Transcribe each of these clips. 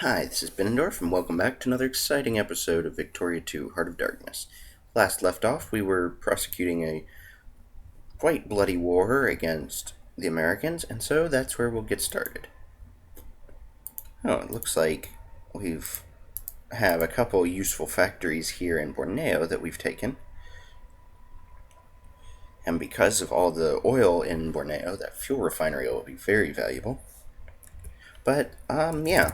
Hi, this is Benandorf, and welcome back to another exciting episode of Victoria 2 Heart of Darkness. Last left off, we were prosecuting a quite bloody war against the Americans, and so that's where we'll get started. Oh, it looks like we've have a couple useful factories here in Borneo that we've taken. And because of all the oil in Borneo, that fuel refinery will be very valuable. But, yeah,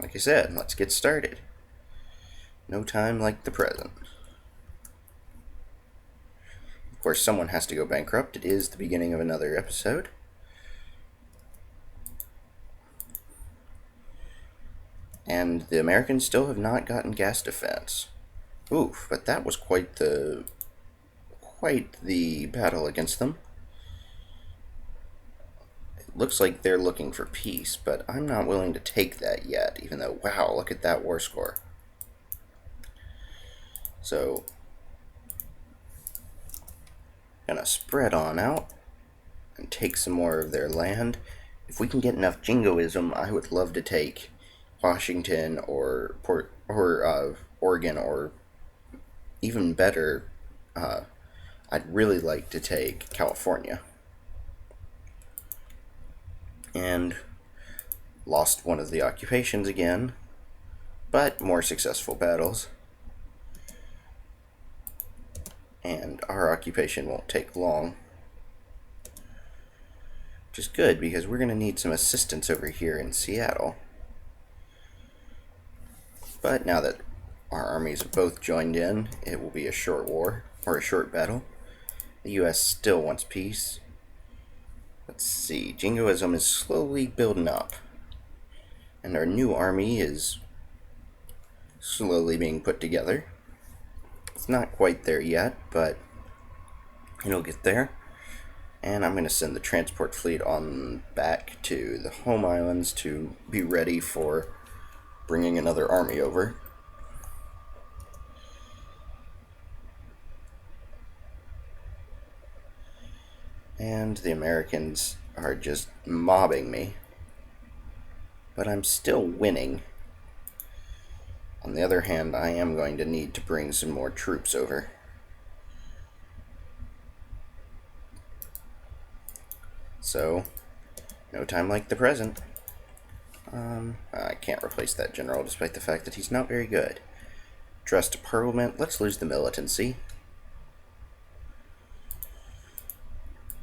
like I said, let's get started. No time like the present. Of course, someone has to go bankrupt. It is the beginning of another episode. And the Americans still have not gotten gas defense. Oof, but that was quite the battle against them. It looks like they're looking for peace, but I'm not willing to take that yet, even though, wow, look at that war score. So, gonna spread on out and take some more of their land. If we can get enough jingoism, I would love to take Washington or Oregon, or even better, I'd really like to take California. And lost one of the occupations again, but more successful battles. And our occupation won't take long. Which is good, because we're going to need some assistance over here in Seattle. But now that our armies have both joined in, it will be a short war, or a short battle. The US still wants peace. Let's see, jingoism is slowly building up. And our new army is slowly being put together. It's not quite there yet, but it'll get there. And I'm going to send the transport fleet on back to the home islands to be ready for bringing another army over. And the Americans are just mobbing me. But I'm still winning. On the other hand, I am going to need to bring some more troops over. So, no time like the present. I can't replace that general, despite the fact that he's not very good. Trust to Parliament, let's lose the militancy.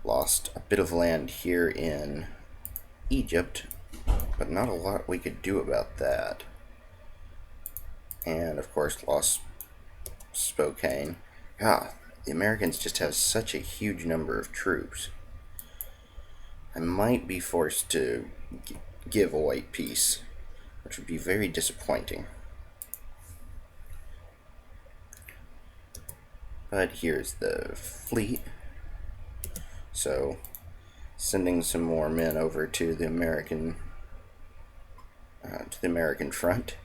Lost a bit of land here in Egypt, but not a lot we could do about that. And, of course, lost Spokane. God, the Americans just have such a huge number of troops. I might be forced to give a white peace, which would be very disappointing. But here's the fleet. So, sending some more men over to the American front.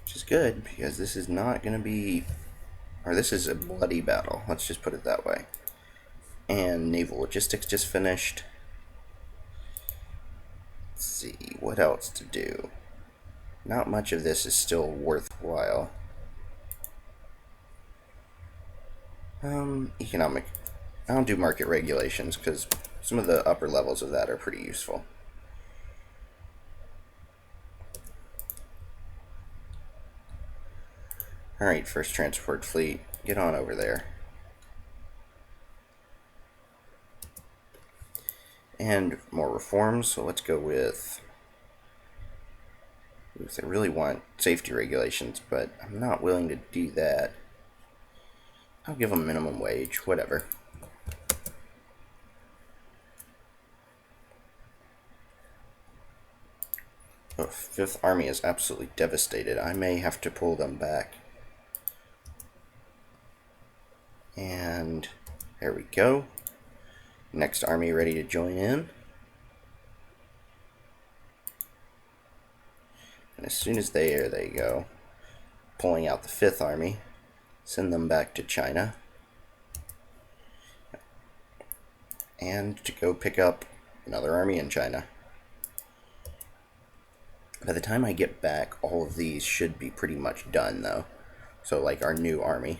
Which is good, because this is not going to be, or this is a bloody battle, let's just put it that way. And naval logistics just finished. Let's see, what else to do? Not much of this is still worthwhile. Economic. I don't do market regulations, because some of the upper levels of that are pretty useful. Alright, first transport fleet, get on over there. And more reforms, so let's go with... I really want safety regulations, but I'm not willing to do that. I'll give them minimum wage, whatever. Oh, Fifth Army is absolutely devastated. I may have to pull them back. And there we go. Next army ready to join in. And as soon as there they go. Pulling out the Fifth Army. Send them back to China. And to go pick up Another army in China. By the time I get back, all of these should be pretty much done, though. So, like our new army.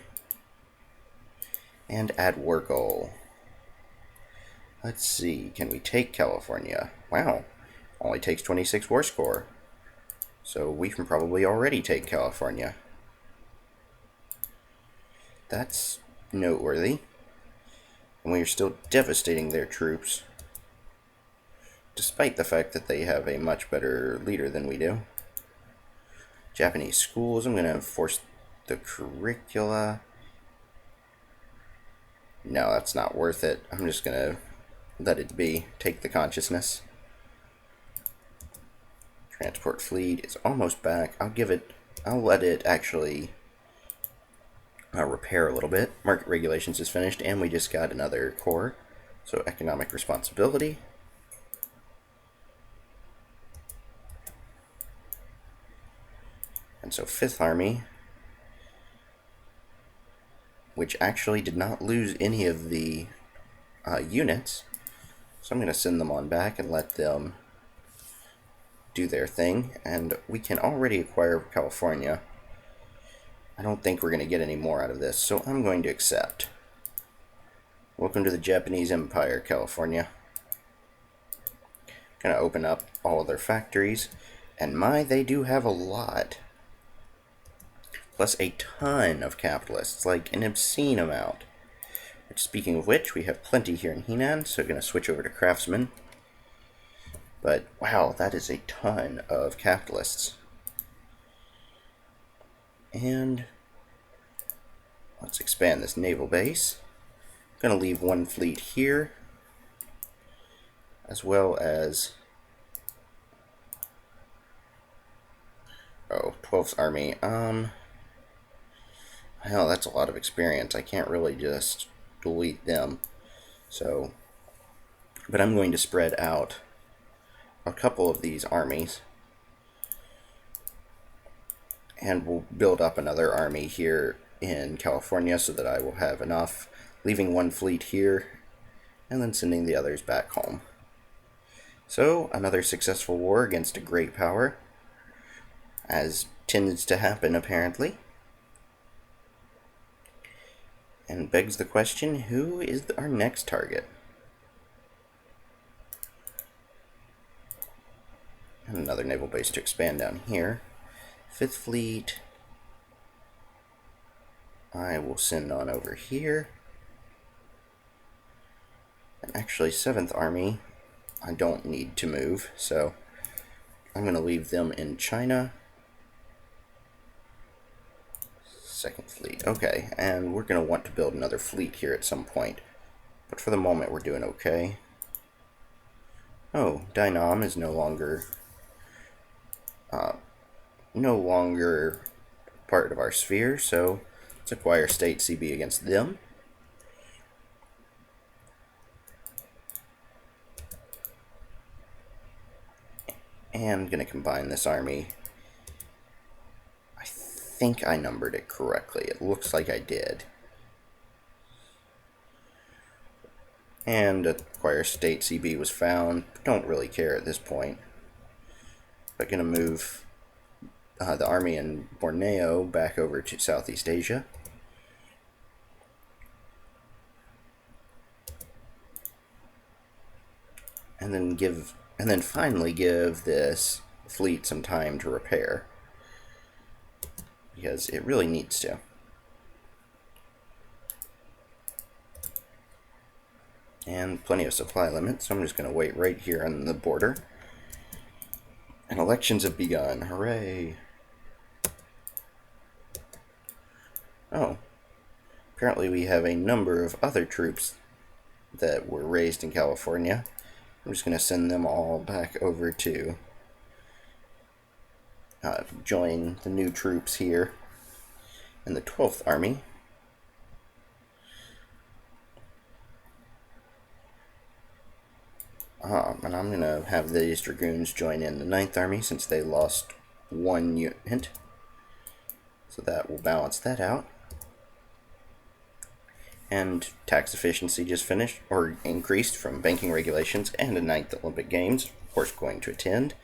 And add war goal. Let's see, can we take California? Wow, only takes 26 war score. So we can probably already take California. That's noteworthy. And we are still devastating their troops, despite the fact that they have a much better leader than we do. Japanese schools, I'm going to enforce the curricula. No, that's not worth it. I'm just going to let it be. Take the consciousness. Transport fleet is almost back. I'll let it actually repair a little bit. Market regulations is finished, and we just got another core. So economic responsibility. And so 5th Army, which actually did not lose any of the units. So I'm going to send them on back and let them do their thing. And we can already acquire California. I don't think we're going to get any more out of this, so I'm going to accept. Welcome to the Japanese Empire, California. Going to open up all of their factories. And they do have a lot. Plus a ton of capitalists, like an obscene amount. Speaking of which, we have plenty here in Henan, so I'm going to switch over to craftsmen. But, wow, that is a ton of capitalists. And let's expand this naval base. I'm going to leave one fleet here, as well as 12th Army. Hell, that's a lot of experience. I can't really just delete them. So, but I'm going to spread out a couple of these armies, and we'll build up another army here in California so that I will have enough, leaving one fleet here and then sending the others back home. So another successful war against a great power, as tends to happen apparently. And begs the question, who is our next target? And another naval base to expand down here. 5th Fleet, I will send on over here. And actually 7th Army, I don't need to move, so I'm going to leave them in China. 2nd Fleet, okay, and we're going to want to build another fleet here at some point. But for the moment, we're doing okay. Oh, Dynam is no longer part of our sphere, so let's acquire State CB against them. And I'm going to combine this army. I think I numbered it correctly. It looks like I did. And acquire State CB was found. Don't really care at this point. But going to move the army in Borneo back over to Southeast Asia. And then finally give this fleet some time to repair, because it really needs to. And plenty of supply limits, so I'm just going to wait right here on the border. And elections have begun. Hooray! Oh, apparently we have a number of other troops that were raised in California. I'm just going to send them all back over to join the new troops here in the 12th Army. And I'm going to have these dragoons join in the 9th Army since they lost one unit. So that will balance that out. And tax efficiency just finished, or increased from banking regulations, and a 9th Olympic Games, of course, going to attend.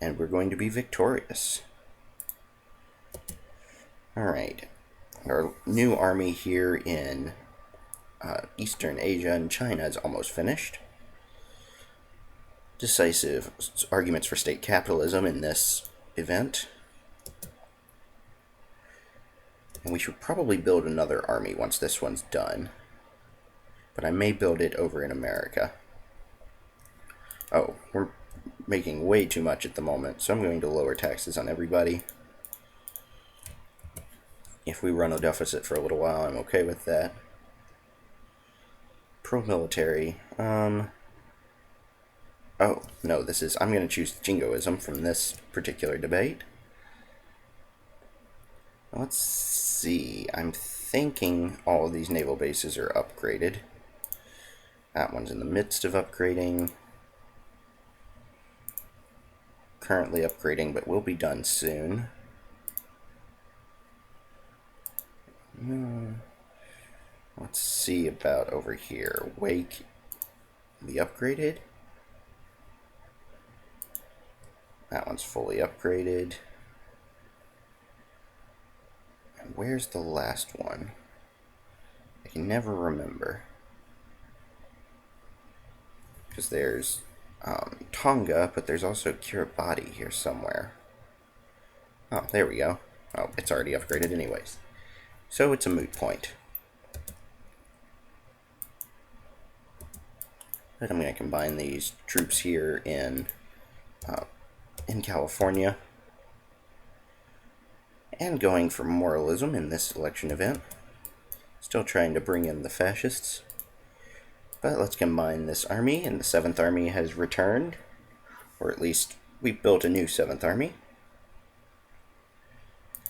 And we're going to be victorious. Alright. Our new army here in Eastern Asia and China is almost finished. Decisive arguments for state capitalism in this event. And we should probably build another army once this one's done. But I may build it over in America. Oh, we're making way too much at the moment, so I'm going to lower taxes on everybody. If we run a deficit for a little while, I'm okay with that. Pro-military. Oh, no, I'm going to choose jingoism from this particular debate. Let's see. I'm thinking all of these naval bases are upgraded. That one's in the midst of upgrading. Currently upgrading, but will be done soon. Let's see about over here. Wake be upgraded. That one's fully upgraded. And where's the last one? I can never remember. Because there's Tonga, but there's also Kiribati here somewhere. Oh, there we go. Oh, it's already upgraded anyways. So it's a moot point. But I'm going to combine these troops here in California. And going for moralism in this election event. Still trying to bring in the fascists. But let's combine this army, and the 7th Army has returned. Or at least, we've built a new 7th Army.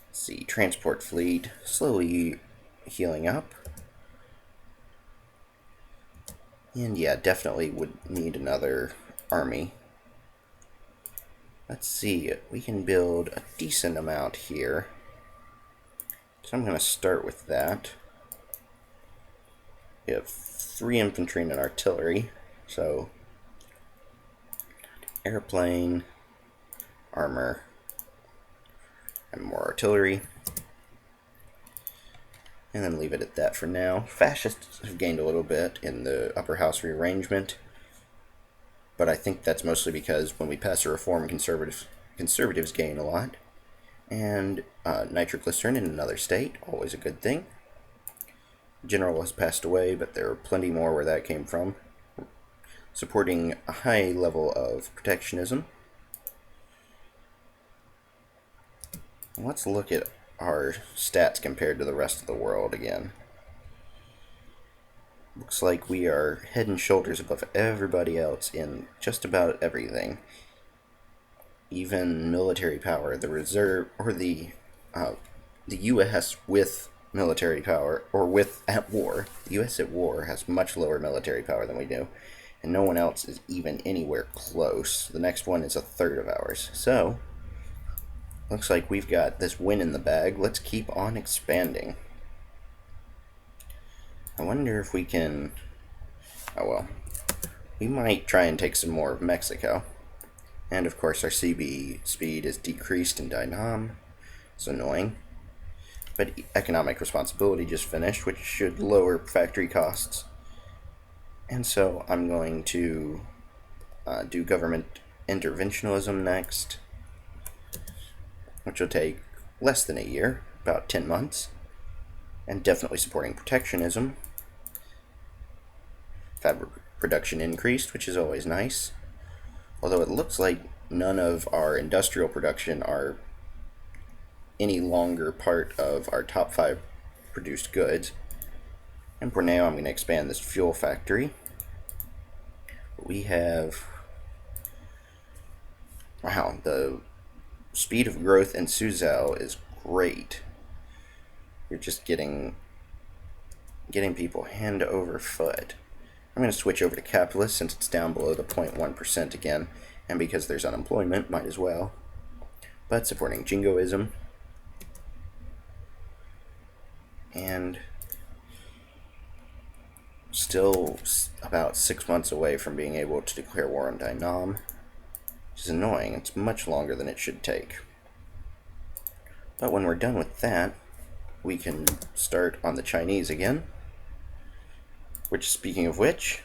Let's see, transport fleet, slowly healing up. And yeah, definitely would need another army. Let's see, we can build a decent amount here. So I'm going to start with that. We have 3 infantry and an artillery, so airplane, armor, and more artillery. And then leave it at that for now. Fascists have gained a little bit in the upper house rearrangement, but I think that's mostly because when we pass a reform, conservatives gain a lot. And nitroglycerin in another state, always a good thing. General has passed away, but there are plenty more where that came from. Supporting a high level of protectionism. Let's look at our stats compared to the rest of the world again. Looks like we are head and shoulders above everybody else in just about everything. Even military power, the reserve, or the U.S. with military power, or at war. The U.S. at war has much lower military power than we do, and no one else is even anywhere close. The next one is a third of ours. So, looks like we've got this win in the bag. Let's keep on expanding. I wonder if we can... Oh well. We might try and take some more of Mexico. And of course our CB speed is decreased in Dynam. It's annoying. But economic responsibility just finished, which should lower factory costs. And so I'm going to do government interventionism next, which will take less than a year, about 10 months, and definitely supporting protectionism. Fabric production increased, which is always nice, although it looks like none of our industrial production are any longer part of our top 5 produced goods. And for now I'm going to expand this fuel factory. We have, wow, the speed of growth in Suzhou is great. You're just getting people hand over foot. I'm going to switch over to capitalist since it's down below the 0.1% again, and because there's unemployment, might as well. But supporting jingoism. And still about 6 months away from being able to declare war on Dainam, which is annoying. It's much longer than it should take. But when we're done with that, we can start on the Chinese again. Which, speaking of which,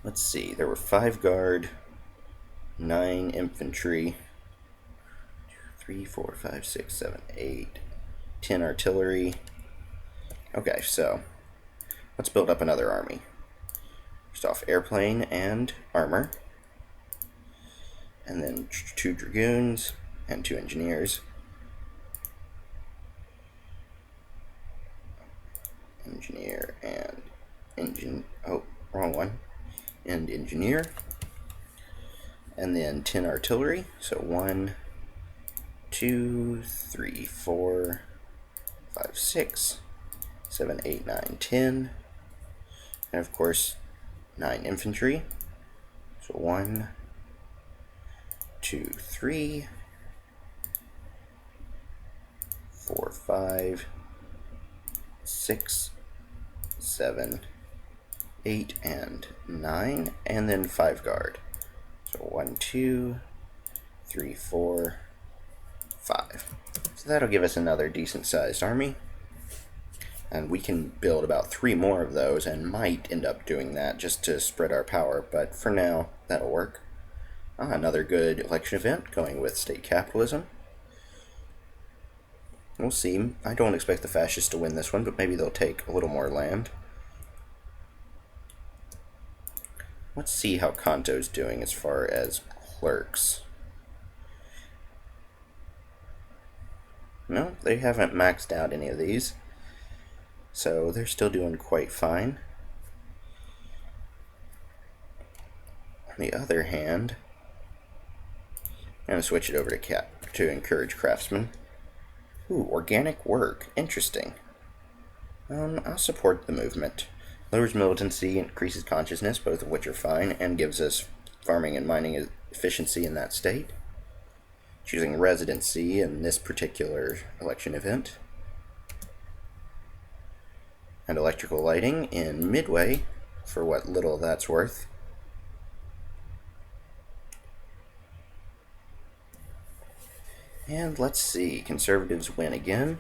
let's see, there were 5 guard, 9 infantry, 3, 4, 5, 6, 7, 8, 10 artillery. Okay, so let's build up another army. First off, airplane and armor, and then 2 dragoons and 2 engineers. Engineer and wrong one. And engineer. And then 10 artillery. So 1, 2, 3, 4, 5, 6, 7, 8, 9, 10. And of course, 9 infantry. So 1, 2, 3, 4, 5, 6, 7, 8, and 9, and then 5 guard. So 1, 2, 3, 4, 5. So that'll give us another decent sized army. And we can build about 3 more of those, and might end up doing that just to spread our power, but for now, that'll work. Another good election event, going with state capitalism. We'll see. I don't expect the fascists to win this one, but maybe they'll take a little more land. Let's see how Kanto's doing as far as clerks. No, they haven't maxed out any of these, so they're still doing quite fine. On the other hand, I'm going to switch it over to encourage craftsmen. Ooh, organic work. Interesting. I'll support the movement. Lowers militancy, increases consciousness, both of which are fine, and gives us farming and mining efficiency in that state. Choosing residency in this particular election event. And electrical lighting in Midway, for what little that's worth. And let's see, conservatives win again.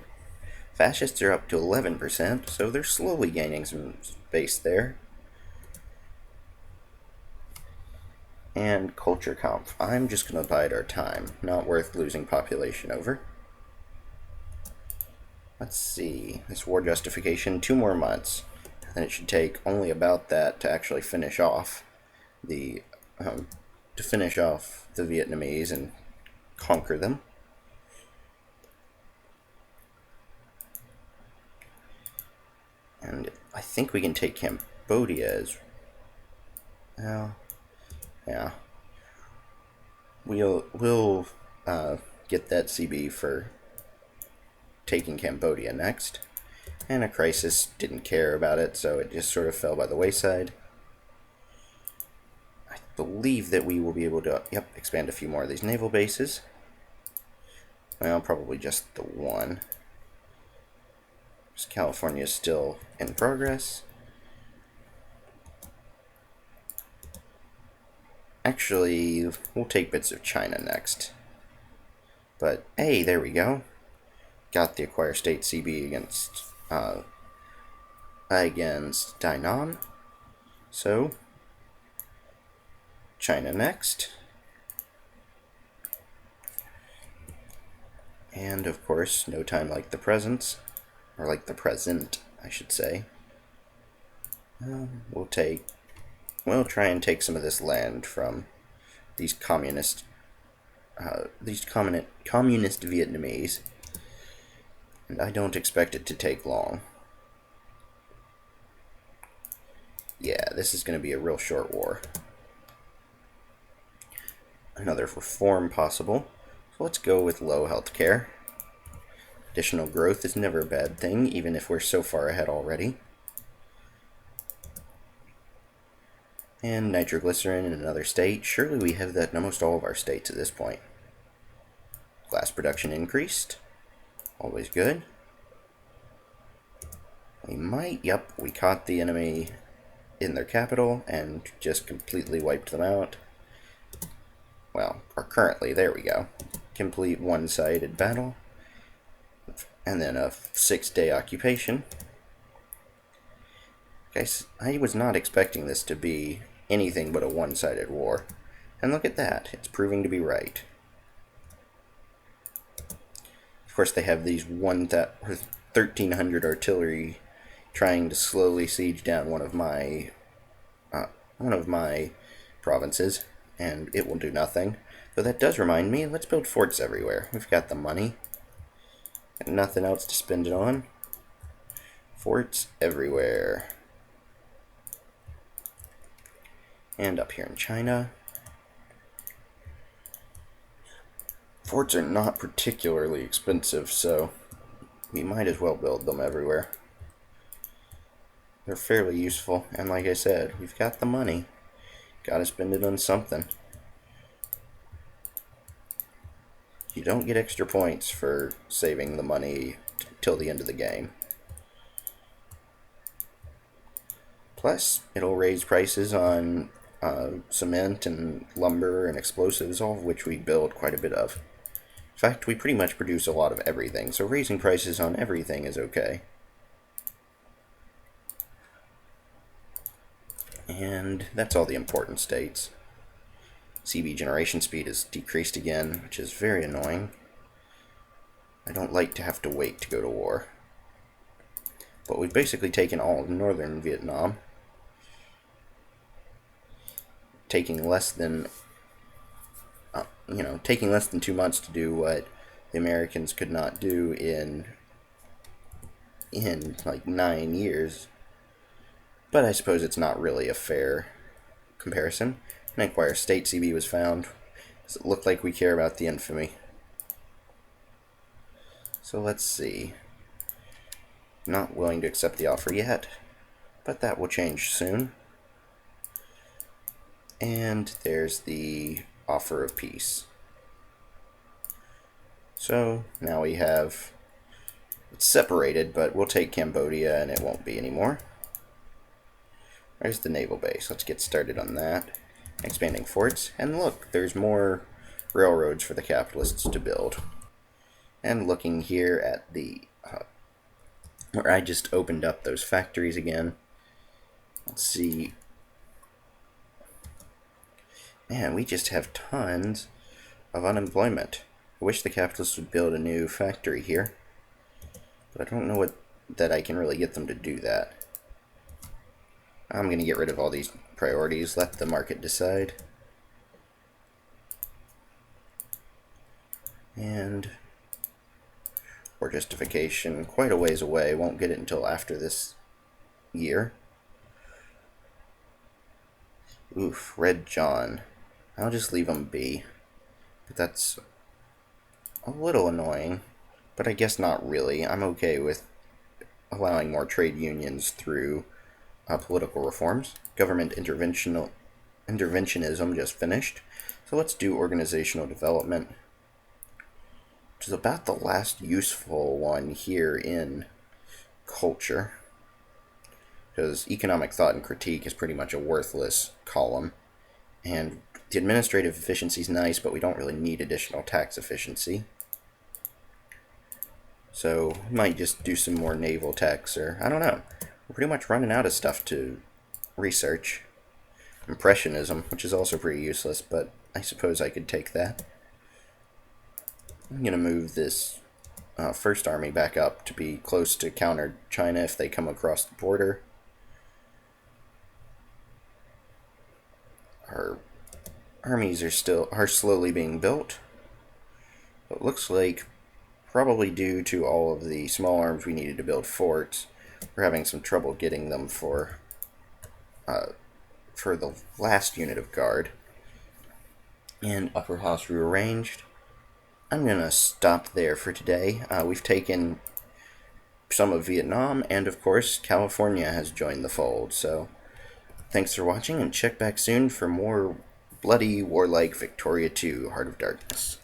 Fascists are up to 11%, so they're slowly gaining some space there. And culture conf. I'm just going to bide our time. Not worth losing population over. Let's see, this war justification, 2 more months. And it should take only about that to actually finish off the Vietnamese and conquer them. And I think we can take Cambodia as well. Yeah. We'll get that CB for taking Cambodia next. And a crisis didn't care about it, so it just sort of fell by the wayside. I believe that we will be able to, expand a few more of these naval bases. Well, probably just the one. California is still in progress. Actually, we'll take bits of China next. But, hey, there we go. Got the acquire state CB against Dainam. So, China next. And, of course, no time like the present. Or like the present, I should say. We'll try and take some of this land from these communist Vietnamese, and I don't expect it to take long. Yeah, this is going to be a real short war. Another reform possible. So let's go with low healthcare. Additional growth is never a bad thing, even if we're so far ahead already. And nitroglycerin in another state. Surely we have that in almost all of our states at this point. Glass production increased. Always good. We might, yep, we caught the enemy in their capital and just completely wiped them out. Well, or currently, there we go. Complete one-sided battle. And then a 6-day occupation. Guys, I was not expecting this to be anything but a one-sided war. And look at that, it's proving to be right. Of course, they have these 1,300 artillery trying to slowly siege down one of my provinces, and it will do nothing. Though that does remind me, let's build forts everywhere. We've got the money. And nothing else to spend it on. Forts everywhere. And up here in China. Forts are not particularly expensive, so we might as well build them everywhere. They're fairly useful, and like I said, we've got the money. Gotta spend it on something. You don't get extra points for saving the money till the end of the game. Plus, it'll raise prices on cement and lumber and explosives, all of which we build quite a bit of. In fact, we pretty much produce a lot of everything, so raising prices on everything is okay. And that's all the important states. CB generation speed is decreased again, which is very annoying. I don't like to have to wait to go to war. But we've basically taken all of northern Vietnam, taking less than 2 months to do what the Americans could not do in like 9 years. But I suppose it's not really a fair comparison. An Inquirer State CB was found. Does it look like we care about the infamy? So let's see. Not willing to accept the offer yet, but that will change soon. And there's the offer of peace. So now we have, it's separated, but we'll take Cambodia and it won't be anymore. There's the naval base. Let's get started on that. Expanding forts, and look, there's more railroads for the capitalists to build. And looking here at the where I just opened up those factories again. Let's see. Man, we just have tons of unemployment. I wish the capitalists would build a new factory here, but I don't know that I can really get them to do that. I'm going to get rid of all these priorities, let the market decide. And war justification, quite a ways away, won't get it until after this year. Oof, Red John. I'll just leave him be. But that's a little annoying, but I guess not really. I'm okay with allowing more trade unions through political reforms. Government interventionism just finished. So let's do organizational development, which is about the last useful one here in culture, because economic thought and critique is pretty much a worthless column, and the administrative efficiency is nice, but we don't really need additional tax efficiency. So we might just do some more naval techs, or I don't know. We're pretty much running out of stuff to research. Impressionism, which is also pretty useless, but I suppose I could take that. I'm going to move this first army back up to be close to counter China if they come across the border. Our armies are slowly being built. It looks like, probably due to all of the small arms we needed to build forts, we're having some trouble getting them for the last unit of guard. And upper house rearranged. I'm going to stop there for today. We've taken some of Vietnam, and of course, California has joined the fold. So, thanks for watching, and check back soon for more bloody, warlike Victoria 2, Heart of Darkness.